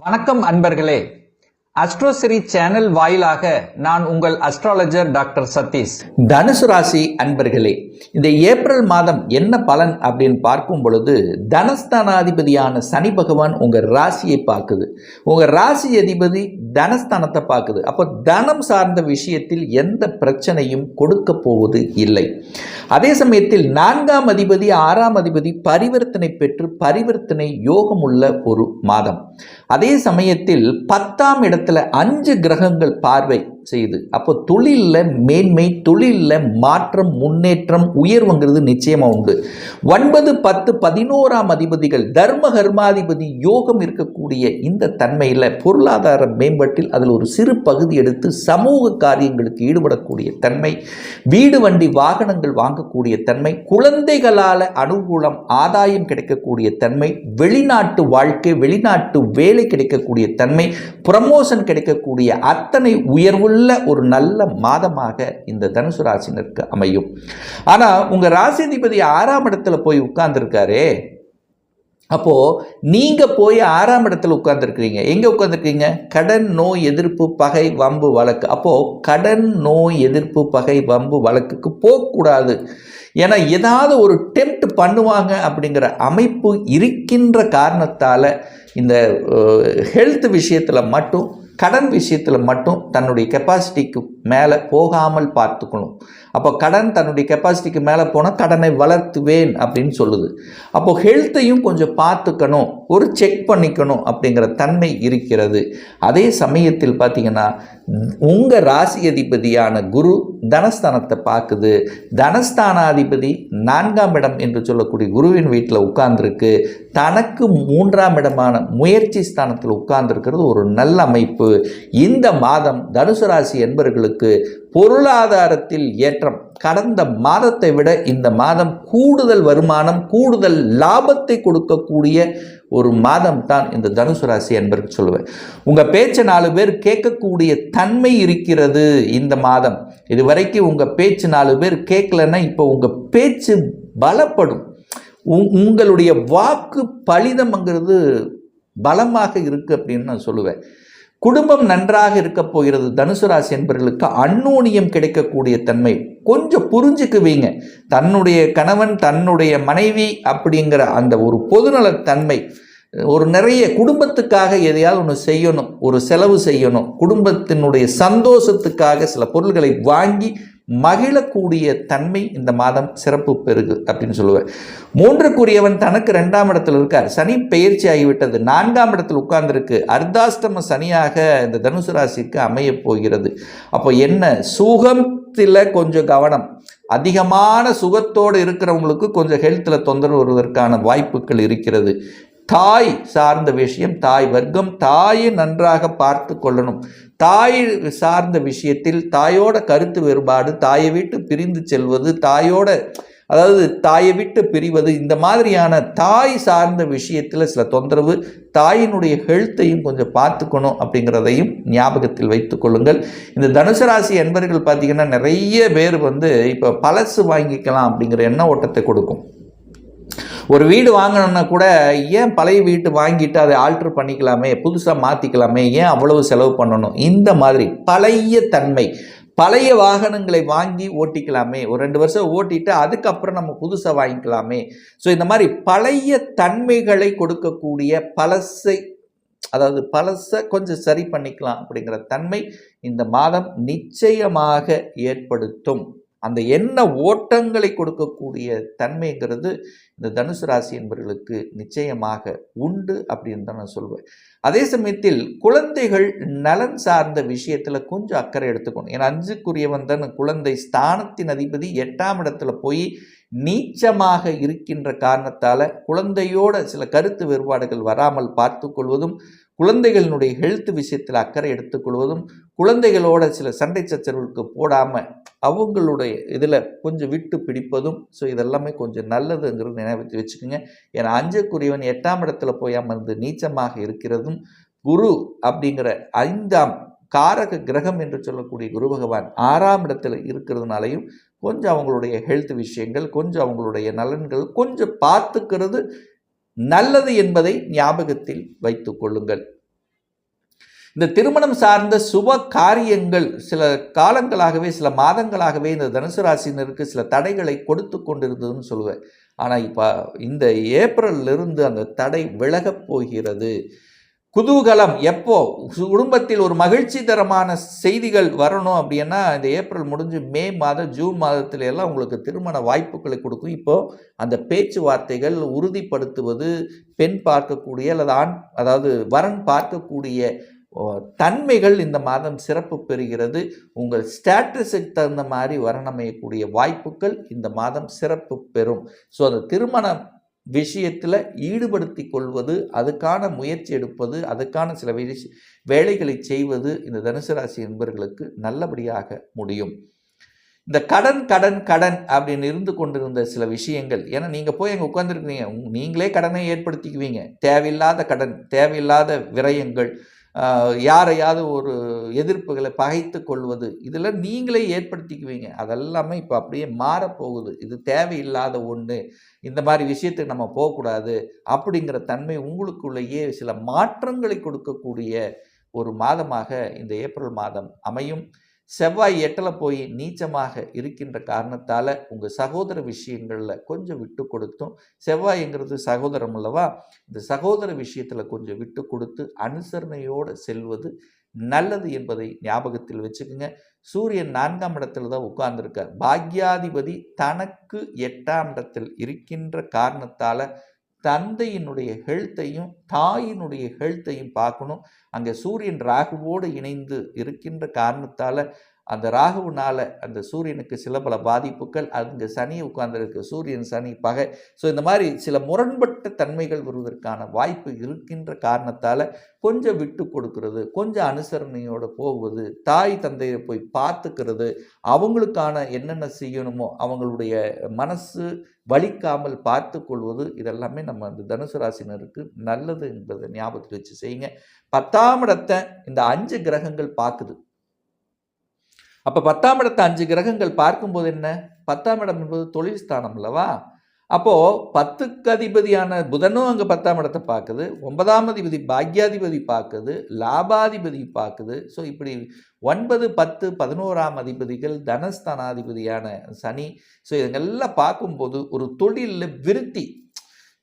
வணக்கம் அன்பர்களே. அஸ்ட்ரோசிரி சேனல் வாயிலாக நான் உங்கள் அஸ்ட்ராலஜர் டாக்டர் சதீஷ். தனுசு ராசி அன்பர்களே, இந்த ஏப்ரல் மாதம் என்ன பலன் அப்படின்னு பார்க்கும் பொழுது தனஸ்தானாதிபதியான சனி பகவான் உங்கள் ராசியை பார்க்குது. உங்கள் ராசி அதிபதி தனஸ்தானத்தை பார்க்குது. அப்போ தனம் சார்ந்த விஷயத்தில் எந்த பிரச்சனையும் கொடுக்க போவது இல்லை. அதே சமயத்தில் 4ஆம் அதிபதி 6ஆம் அதிபதி பரிவர்த்தனை பெற்று பரிவர்த்தனை யோகமுள்ள ஒரு மாதம். அதே சமயத்தில் 10ஆம் இடத்துல 5 கிரகங்கள் பார்வை செய்யுது. அப்போ தொழிலில் மேன்மை, தொழிலில் மாற்றம், முன்னேற்றம், உயர்வுங்கிறது நிச்சயமா உண்டு. 9, 10, 11ஆம் அதிபதிகள் தர்ம கர்மாதிபதி யோகம் இருக்கக்கூடிய இந்த தன்மையில் பொருளாதார மேம்பாட்டில் அதில் ஒரு சிறு பகுதி எடுத்து சமூக காரியங்களுக்கு ஈடுபடக்கூடிய தன்மை, வீடு வண்டி வாகனங்கள் வாங்கக்கூடிய தன்மை, குழந்தைகளால் அனுகூலம் ஆதாயம் கிடைக்கக்கூடிய தன்மை, வெளிநாட்டு வாழ்க்கை வெளிநாட்டு வேலை கிடைக்கக்கூடிய தன்மை, ப்ரமோஷன் கிடைக்கக்கூடிய அத்தனை உயர்வு ஒரு நல்ல மாதமாக இந்த தனுசு ராசினருக்கு அமையும். ஆனா உங்க ராசிதிபதி 6ஆம் இடத்துல போய் உட்கார்ந்துருக்காரே, அப்போ நீங்க போய் 6ஆம் இடத்துல உட்கார்ந்துருக்கீங்க. எங்க உட்கார்ந்துருக்கீங்க? கடன், நோய், எதிர்ப்பு, பகை, வம்பு, வழக்கு. அப்போ கடன், நோய், எதிர்ப்பு, பகை, வம்பு, வழக்குக்கு போகக்கூடாது. ஏன்னா ஏதாவது ஒரு டெம்ப்ட் பண்ணுவாங்க அப்படிங்கிற அமைப்பு இருக்கின்ற காரணத்தால் இந்த ஹெல்த் விஷயத்தில் மட்டும், கடன் விஷயத்தில் மட்டும் தன்னுடைய கெப்பாசிட்டிக்கு மேலே போகாமல் பார்த்துக்கணும். அப்போ கடன் தன்னுடைய கெப்பாசிட்டிக்கு மேலே போனால் கடனை வளர்த்துவேன் அப்படின்னு சொல்லுது. அப்போது ஹெல்த்தையும் கொஞ்சம் பார்த்துக்கணும், ஒரு செக் பண்ணிக்கணும் அப்படிங்கிற தன்மை இருக்கிறது. அதே சமயத்தில் பார்த்திங்கன்னா உங்கள் ராசி அதிபதியான குரு தனஸ்தானத்தை பார்க்குது. தனஸ்தானாதிபதி 4ஆம் இடம் என்று சொல்லக்கூடிய குருவின் வீட்டில் உட்கார்ந்துருக்கு. தனக்கு 3ஆம் இடமான முயற்சி ஸ்தானத்தில் உட்கார்ந்துருக்கிறது ஒரு நல்ல அமைப்பு. இந்த மாதம் தனுசு ராசி என்பவர்களுக்கு பொருளாதாரத்தில் ஏற்றம். கடந்த மாதத்தை விட இந்த மாதம் கூடுதல் வருமானம், கூடுதல் லாபத்தை கொடுக்கக்கூடிய ஒரு மாதம் தான் இந்த தனுசு ராசி என்பதற்கு சொல்லுவேன். உங்கள் பேச்சை 4 பேர் கேட்கக்கூடிய தன்மை இருக்கிறது இந்த மாதம். இதுவரைக்கும் உங்கள் பேச்சு 4 பேர் கேட்கலன்னா இப்போ உங்கள் பேச்சு பலப்படும். உங்களுடைய வாக்கு பலிதம்ங்கிறது பலமாக இருக்குது அப்படின்னு நான் சொல்லுவேன். குடும்பம் நன்றாக இருக்க போகிறது. தனுசு ராசி என்பவர்களுக்கு அந்யோன்யம் கிடைக்கக்கூடிய தன்மை. கொஞ்சம் புரிஞ்சுக்குவீங்க. தன்னுடைய கணவன், தன்னுடைய மனைவி அப்படிங்கிற அந்த ஒரு பொதுநலத்தன்மை, ஒரு நிறைய குடும்பத்துக்காக எதையாவது ஒன்று செய்யணும், ஒரு செலவு செய்யணும், குடும்பத்தினுடைய சந்தோஷத்துக்காக சில பொருள்களை வாங்கி மகிழக்கூடிய தன்மை இந்த மாதம் சிறப்பு பெருகு அப்படின்னு சொல்லுவேன். 3க்குரியவன் தனக்கு 2ஆம் இடத்தில் இருக்கார். சனி பெயர்ச்சி ஆகிவிட்டது. 4ஆம் இடத்தில் உட்கார்ந்துருக்கு. அர்த்தாஷ்டம சனியாக இந்த தனுசு ராசிக்கு அமைய போகிறது. அப்போ என்ன, சுகத்தில் கொஞ்சம் கவனம். அதிகமான சுகத்தோடு இருக்கிறவங்களுக்கு கொஞ்சம் ஹெல்த்தில் தொந்தரவு வருவதற்கான வாய்ப்புகள் இருக்கிறது. தாய் சார்ந்த விஷயம், தாய் வர்க்கம், தாயை நன்றாக பார்த்து கொள்ளணும். தாய் சார்ந்த விஷயத்தில் தாயோட கருத்து வேறுபாடு, தாயை விட்டு பிரிந்து செல்வது, அதாவது தாயை விட்டு பிரிவது, இந்த மாதிரியான தாய் சார்ந்த விஷயத்தில் சில தொந்தரவு. தாயினுடைய ஹெல்த்தையும் கொஞ்சம் பார்த்துக்கணும் அப்படிங்கிறதையும் ஞாபகத்தில் வைத்து கொள்ளுங்கள். இந்த தனுசு ராசி என்பவர்கள் பார்த்திங்கன்னா நிறைய பேர் இப்போ பழசு வாங்கிக்கலாம் அப்படிங்கிற எண்ண ஓட்டத்தை கொடுக்கும். ஒரு வீடு வாங்கணும்னா கூட ஏன் பழைய வீட்டு வாங்கிட்டு அதை ஆல்ட்ரு பண்ணிக்கலாமே, புதுசாக மாற்றிக்கலாமே, ஏன் அவ்வளவு செலவு பண்ணணும், இந்த மாதிரி பழைய தன்மை. பழைய வாகனங்களை வாங்கி ஓட்டிக்கலாமே, ஒரு 2 வருஷம் ஓட்டிட்டு அதுக்கப்புறம் நம்ம புதுசாக வாங்கிக்கலாமே. ஸோ இந்த மாதிரி பழைய தன்மைகளை கொடுக்கக்கூடிய பழசை கொஞ்சம் சரி பண்ணிக்கலாம் அப்படிங்கிற தன்மை இந்த மாதம் நிச்சயமாக ஏற்படுத்தும். அந்த எண்ண ஓட்டங்களை கொடுக்கக்கூடிய தன்மைங்கிறது இந்த தனுசு ராசி என்பவர்களுக்கு நிச்சயமாக உண்டு அப்படின்னு தான் நான் சொல்வேன். அதே சமயத்தில் குழந்தைகள் நலன் சார்ந்த விஷயத்தில் கொஞ்சம் அக்கறை எடுத்துக்கணும். ஏன்னா 5க்குரியவன் தான் குழந்தை ஸ்தானத்தின் அதிபதி 8ஆம் இடத்துல போய் நீச்சமாக இருக்கின்ற காரணத்தால் குழந்தையோட சில கருத்து வேறுபாடுகள் வராமல் பார்த்து கொள்வதும், குழந்தைகளினுடைய ஹெல்த் விஷயத்தில் அக்கறை எடுத்துக்கொள்வதும், குழந்தைகளோட சில சண்டை சச்சரவுக்கு போடாமல் அவங்களுடைய இதில் கொஞ்சம் விட்டு பிடிப்பதும். ஸோ இதெல்லாமே கொஞ்சம் நல்லதுங்கிறது நினைவு வச்சுக்கோங்க. ஏன்னா 5க்குரியவன் 8ஆம் இடத்துல போய் அமர்ந்து நீச்சமாக இருக்கிறதும், குரு அப்படிங்கிற 5ஆம் காரக கிரகம் என்று சொல்லக்கூடிய குரு பகவான் 6ஆம் இடத்துல இருக்கிறதுனாலையும் கொஞ்சம் அவங்களுடைய ஹெல்த் விஷயங்கள், கொஞ்சம் அவங்களுடைய நலன்கள் கொஞ்சம் பார்த்துக்கிறது நல்லது என்பதை ஞாபகத்தில் வைத்துக் கொள்ளுங்கள். இந்த திருமணம் சார்ந்த சுப காரியங்கள் சில காலங்களாகவே சில மாதங்களாகவே இந்த தனுசு ராசினருக்கு சில தடைகளை கொடுத்து கொண்டிருந்ததுன்னு சொல்லுவேன். ஆனால் இப்போ இந்த ஏப்ரலிருந்து அந்த தடை விலகப் போகிறது. குதூகலம் எப்போ குடும்பத்தில் ஒரு மகிழ்ச்சி தரமான செய்திகள் வரணும் அப்படின்னா இந்த ஏப்ரல் முடிஞ்சு மே மாதம் ஜூன் மாதத்துல எல்லாம் உங்களுக்கு திருமண வாய்ப்புகளை கொடுக்கும். இப்போ அந்த பேச்சுவார்த்தைகள் உறுதிப்படுத்துவது, பெண் பார்க்கக்கூடிய அல்லது ஆண் அதாவது வரன் பார்க்கக்கூடிய தன்மைகள் இந்த மாதம் சிறப்பு பெறுகிறது. உங்கள் ஸ்டேட்டஸுக்கு தகுந்த மாதிரி வரணமையக்கூடிய வாய்ப்புகள் இந்த மாதம் சிறப்பு பெறும். ஸோ அந்த திருமண விஷயத்தில் ஈடுபடுத்தி கொள்வது, அதுக்கான முயற்சி எடுப்பது, அதுக்கான சில வேலைகளை செய்வது இந்த தனுசு ராசி என்பவர்களுக்கு நல்லபடியாக முடியும். இந்த கடன் கடன் கடன் அப்படின்னு இருந்து கொண்டிருந்த சில விஷயங்கள், ஏன்னா நீங்கள் போய் அங்கே உட்காந்துருக்கீங்க, நீங்களே கடனை ஏற்படுத்திக்குவீங்க. தேவையில்லாத கடன், தேவையில்லாத விரயங்கள், யாரையாவது ஒரு எதிர்ப்புகளை பகைத்து கொள்வது, இதெல்லாம் நீங்களே ஏற்படுத்திக்குவீங்க. அதெல்லாமே இப்போ அப்படியே மாறப்போகுது. இது தேவையில்லாத ஒன்று, இந்த மாதிரி விஷயத்துக்கு நம்ம போகக்கூடாது அப்படிங்கிற தன்மை உங்களுக்குள்ளேயே சில மாற்றங்களை கொடுக்கக்கூடிய ஒரு மாதமாக இந்த ஏப்ரல் மாதம் அமையும். செவ்வாய் 8ல் போய் நீச்சமாக இருக்கின்ற காரணத்தால் உங்கள் சகோதர விஷயங்களில் கொஞ்சம் விட்டு கொடுத்தும், செவ்வாய்ங்கிறது சகோதரம் அல்லவா, இந்த சகோதர விஷயத்தில் கொஞ்சம் விட்டு கொடுத்து அனுசரணையோடு செல்வது நல்லது என்பதை ஞாபகத்தில் வச்சுக்கோங்க. சூரியன் 4ஆம் இடத்துல தான் உட்கார்ந்துருக்கார். பாக்யாதிபதி தனக்கு 8ஆம் இடத்தில் இருக்கின்ற காரணத்தால் தந்தையினுடைய ஹெல்த்தையும் தாயினுடைய ஹெல்த்தையும் பார்க்கணும். அங்கே சூரியன் ராகுவோடு இணைந்து இருக்கின்ற காரணத்தால் அந்த ராகுவினால அந்த சூரியனுக்கு சில பல பாதிப்புகள், அங்கே சனி உட்கார்ந்துருக்கு, சூரியன் சனி பகை. ஸோ இந்த மாதிரி சில முரண்பட்ட தன்மைகள் வருவதற்கான வாய்ப்பு இருக்கின்ற காரணத்தால் கொஞ்சம் விட்டு கொடுக்கறது, கொஞ்சம் அனுசரணையோடு போவது, தாய் தந்தையை போய் பார்த்துக்கிறது, அவங்களுக்கான என்னென்ன செய்யணுமோ அவங்களுடைய மனசு வலிக்காமல் பார்த்து கொள்வது, இதெல்லாமே நம்ம அந்த தனுசு ராசினருக்கு நல்லது என்பதை ஞாபகத்தில் வச்சு செய்யுங்க. 10ஆம் இடத்தை இந்த 5 கிரகங்கள் பார்க்குது. அப்போ 10ஆம் இடத்தை 5 கிரகங்கள் பார்க்கும்போது என்ன, 10ஆம் இடம் என்பது தொழில் ஸ்தானம் அல்லவா. அப்போது 10க்கு அதிபதியான புதனும் அங்கே 10ஆம் இடத்தை பார்க்குது, 9ஆம் அதிபதி பாக்யாதிபதி பார்க்குது, லாபாதிபதி பார்க்குது. ஸோ இப்படி 9, 10, 11ஆம் அதிபதிகள், தனஸ்தானாதிபதியான சனி. ஸோ இதெல்லாம் பார்க்கும்போது ஒரு தொழிலில் விருத்தி,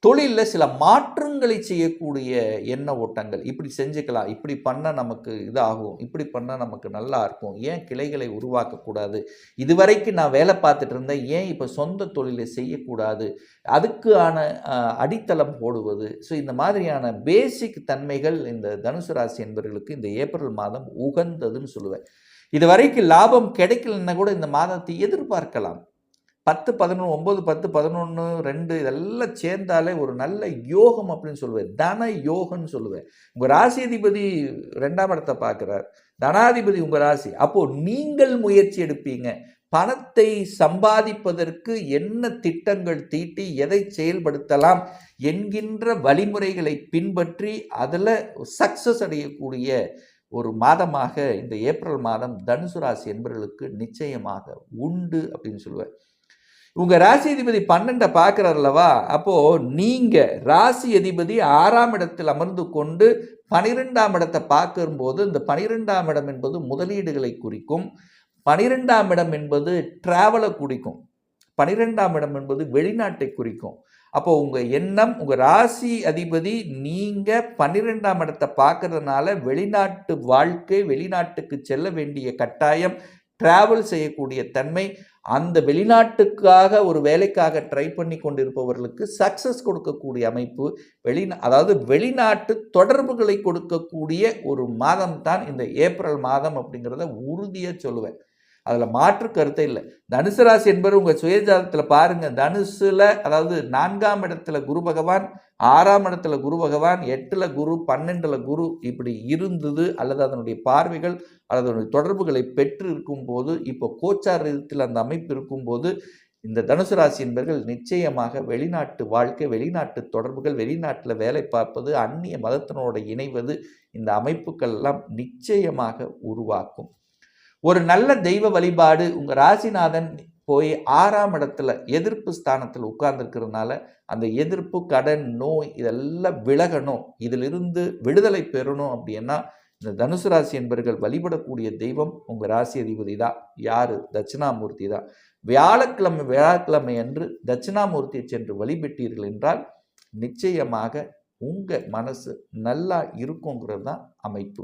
தொழிலில் சில மாற்றங்களை செய்யக்கூடிய எண்ண ஓட்டங்கள், இப்படி செஞ்சுக்கலாம், இப்படி பண்ணால் நமக்கு இதாகும், இப்படி பண்ணால் நமக்கு நல்லா இருக்கும், ஏன் கிளைகளை உருவாக்கக்கூடாது, இதுவரைக்கும் நான் வேலை பார்த்துட்டு இருந்தேன், ஏன் இப்போ சொந்த தொழிலை செய்யக்கூடாது, அதுக்கான அடித்தளம் போடுவது. ஸோ இந்த மாதிரியான பேசிக் தன்மைகள் இந்த தனுசு ராசி என்பவர்களுக்கு இந்த ஏப்ரல் மாதம் உகந்ததுன்னு சொல்லுவேன். இது வரைக்கும் லாபம் கிடைக்கலன்னா கூட இந்த மாதத்தை எதிர்பார்க்கலாம். 10, 11, 9, 10, 11, 2 இதெல்லாம் சேர்ந்தாலே ஒரு நல்ல யோகம் அப்படின்னு சொல்லுவேன். தன யோகம்னு சொல்லுவேன். உங்கள் ராசி அதிபதி 2ஆம் இடத்தை பார்க்குறார், தனாதிபதி உங்கள் ராசி. அப்போது நீங்கள் முயற்சி எடுப்பீங்க. பணத்தை சம்பாதிப்பதற்கு என்ன திட்டங்கள் தீட்டி எதை செயல்படுத்தலாம் என்கின்ற வழிமுறைகளை பின்பற்றி அதில் சக்ஸஸ் அடையக்கூடிய ஒரு மாதமாக இந்த ஏப்ரல் மாதம் தனுசு ராசி என்பவர்களுக்கு நிச்சயமாக உண்டு அப்படின்னு சொல்லுவேன். உங்கள் ராசி அதிபதி 12 பார்க்குறார் அல்லவா, அப்போது நீங்கள் ராசி அதிபதி 6ஆம் இடத்தில் அமர்ந்து கொண்டு 12ஆம் இடத்தை பார்க்கும்போது இந்த 12ஆம் இடம் என்பது முதலீடுகளை குறிக்கும், 12ஆம் இடம் என்பது டிராவலை குறிக்கும், 12ஆம் இடம் என்பது வெளிநாட்டை குறிக்கும். அப்போ உங்கள் எண்ணம், உங்கள் ராசி அதிபதி நீங்கள் 12ஆம் இடத்தை பார்க்கறதுனால வெளிநாட்டு வாழ்க்கை, வெளிநாட்டுக்கு செல்ல வேண்டிய கட்டாயம், டிராவல் செய்யக்கூடிய தன்மை, அந்த வெளிநாட்டுக்காக ஒரு வேலைக்காக ட்ரை பண்ணி கொண்டிருப்பவர்களுக்கு சக்ஸஸ் கொடுக்கக்கூடிய அமைப்பு, அதாவது வெளிநாட்டு தொடர்புகளை கொடுக்கக்கூடிய ஒரு மாதம் தான் இந்த ஏப்ரல் மாதம் அப்படிங்கிறத உறுதியாக சொல்லுவேன். அதில் மாற்று கருத்தே இல்லை. தனுசு ராசி என்பது உங்கள் சுயஜாதத்தில் பாருங்கள், தனுசில் அதாவது 4ஆம் இடத்துல குரு பகவான், 6ஆம் இடத்துல குரு பகவான், 8ல் குரு, 12ல் குரு இப்படி இருந்தது, அல்லது அதனுடைய பார்வைகள் அல்லது அதனுடைய தொடர்புகளை பெற்று இருக்கும்போது, இப்போ கோச்சார் ரீதியில் அந்த அமைப்பு இருக்கும்போது இந்த தனுசு ராசி என்பவர்கள் நிச்சயமாக வெளிநாட்டு வாழ்க்கை, வெளிநாட்டு தொடர்புகள், வெளிநாட்டில் வேலை பார்ப்பது, அந்நிய மதத்தினோடு இணைவது, இந்த அமைப்புகள் எல்லாம் நிச்சயமாக உருவாக்கும். ஒரு நல்ல தெய்வ வழிபாடு, உங்கள் ராசிநாதன் போய் 6ஆம் இடத்துல எதிர்ப்பு ஸ்தானத்தில் உட்கார்ந்துருக்கிறதுனால அந்த எதிர்ப்பு, கடன், நோய் இதெல்லாம் விலகணும், இதிலிருந்து விடுதலை பெறணும் அப்படின்னா இந்த தனுசு ராசி என்பர்கள் வழிபடக்கூடிய தெய்வம் உங்கள் ராசி அதிபதி தான். யார்? தட்சிணாமூர்த்தி தான். வியாழக்கிழமை அன்று தட்சிணாமூர்த்தியை சென்று வழிபட்டீர்கள் என்றால் நிச்சயமாக உங்கள் மனசு நல்லா இருக்குங்கிறது தான் அமைப்பு.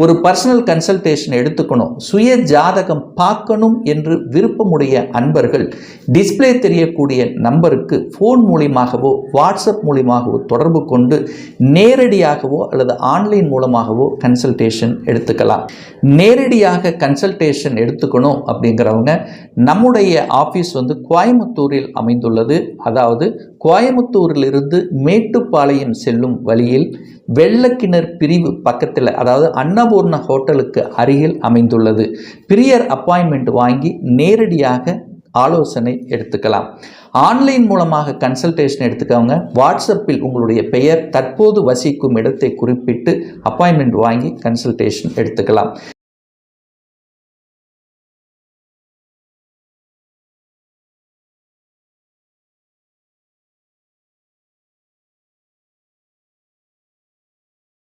ஒரு பர்சனல் கன்சல்டேஷன் எடுத்துக்கணும், சுய ஜாதகம் பார்க்கணும் என்று விருப்பமுடைய அன்பர்கள் டிஸ்பிளே தெரியக்கூடிய நம்பருக்கு ஃபோன் மூலியமாகவோ வாட்ஸ்அப் மூலியமாகவோ தொடர்பு கொண்டு நேரடியாகவோ அல்லது ஆன்லைன் மூலமாகவோ கன்சல்டேஷன் எடுத்துக்கலாம். நேரடியாக கன்சல்டேஷன் எடுத்துக்கணும் அப்படிங்கிறவங்க நம்முடைய ஆஃபீஸ் கோயம்புத்தூரில் அமைந்துள்ளது. அதாவது கோயம்புத்தூரிலிருந்து மேட்டுப்பாளையம் செல்லும் வழியில் வெள்ளக்கிணர் பிரிவு பக்கத்தில், அதாவது அன்னபூர்ண ஹோட்டலுக்கு அருகில் அமைந்துள்ளது. பிரியர் அப்பாயின்மெண்ட் வாங்கி நேரடியாக ஆலோசனை எடுத்துக்கலாம். ஆன்லைன் மூலமாக கன்சல்டேஷன் எடுத்துக்கவங்க வாட்ஸ்அப்பில் உங்களுடைய பெயர், தற்போது வசிக்கும் இடத்தை குறிப்பிட்டு அப்பாயின்மெண்ட் வாங்கி கன்சல்டேஷன் எடுத்துக்கலாம்.